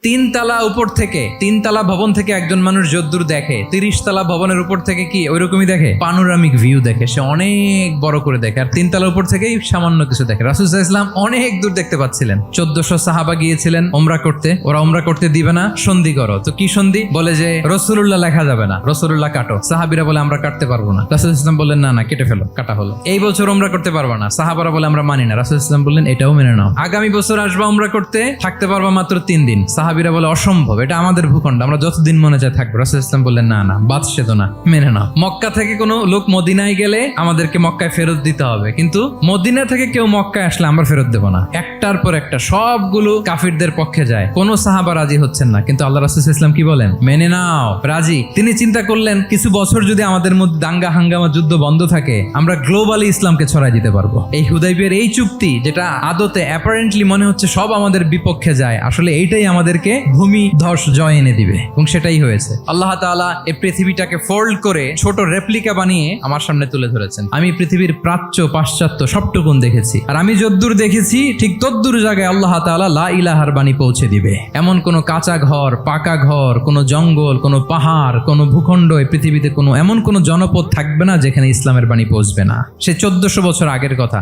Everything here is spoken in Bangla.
তিনতলা উপর থেকে, তিনতলা ভবন থেকে একজন মানুষ যদ্দূর দেখে, 30 তলা ভবনের উপর থেকে কি ওইরকমই দেখে? পানোরামিক ভিউ দেখে, সে অনেক বড় করে দেখে। আর তিনতলা উপর থেকেই সামান্য কিছু দেখে। রাসূল সাল্লাল্লাহু আলাইহি ওয়াসাল্লাম অনেক দূর দেখতে পাচ্ছিলেন। 1400 সাহাবা গিয়েছিলেন ওমরা করতে, ওরা ওমরা করতে দিবে না, সন্ধি করো। তো কি সন্ধি? বলে যে রাসূলুল্লাহ লেখা যাবে না, রাসূলুল্লাহ কাটো। সাহাবীরা বলে আমরা কাটতে পারবো না। রাসূল সাল্লাল্লাহু আলাইহি ওয়াসাল্লাম বললেন না না, কেটে ফেলো, কাটা হলো। এই বছর ওমরা করতে পারবা না, সাহাবারা বলে আমরা মানি না। রাসূল সাল্লাল্লাহু আলাইহি ওয়াসাল্লাম বললেন এটাও মেনে নাও। আগামী বছর আসবা ওমরা করতে, থাকতে পারবা মাত্র 3 দিন। সাহাবীরা বলে অসম্ভব, এটা আমাদের ভূখণ্ড, আমরা যতদিন মনে চায় থাকবো। রাসূল সাল্লাল্লাহু আলাইহি ওয়াসাল্লাম বললেন না না, বাদশা তো না, মেনে নাও। মক্কা থেকে কোনো লোক মদিনায় গেলে আমাদেরকে মক্কায় ফেরত দিতে হবে, কিন্তু মদিনা থেকে কেউ মক্কায় আসলে আমরা ফেরত দেবো না। একটার পর একটা সবগুলো কাফিরদের পক্ষে যায়, কোনো সাহাবা রাজি হচ্ছেন না। কিন্তু আল্লাহ রাসূল সাল্লাল্লাহু আলাইহি ওয়াসাল্লাম কি বলেন? মেনে নাও, রাজি। তিনি চিন্তা করলেন কিছু বছর যদি আমাদের মধ্যে দাঙ্গা হাঙ্গামা যুদ্ধ বন্ধ থাকে, আমরা গ্লোবালি ইসলামকে ছড়াই দিতে পারবো। এই হুদাইবিয়ার এই চুক্তি, যেটা আদতে অ্যাপারেন্টলি মনে হচ্ছে সব আমাদের বিপক্ষে যায়, আসলে এইটাই আমাদেরকে ভূমি ধস জয় এনে দিবে, এবং সেটাই হয়েছে। আল্লাহ তাআলা এই পৃথিবীটাকে ফোল্ড করে ছোট রেপ্লিকা বানিয়ে আমার সামনে তুলে ধরেছেন। আমি পৃথিবীর প্রাচ্য পাশ্চাত্য সবটুকুন দেখেছি, আর আমি যদ্দূর দেখেছি ঠিক তদ্দূর জায়গায় আল্লাহ তাআলা লা ইলাহার বাণী পৌঁছে দিবে। এমন কোনো কাঁচা ঘর, পাকা ঘর, কোনো জঙ্গল, কোনো পাহাড়, কোনো ভূখণ্ড, এই পৃথিবীতে কোনো এমন কোনো জনপদ থাকবে না যেখানে ইসলামের বাণী পৌঁছবে না। সে 1400 বছর আগের কথা।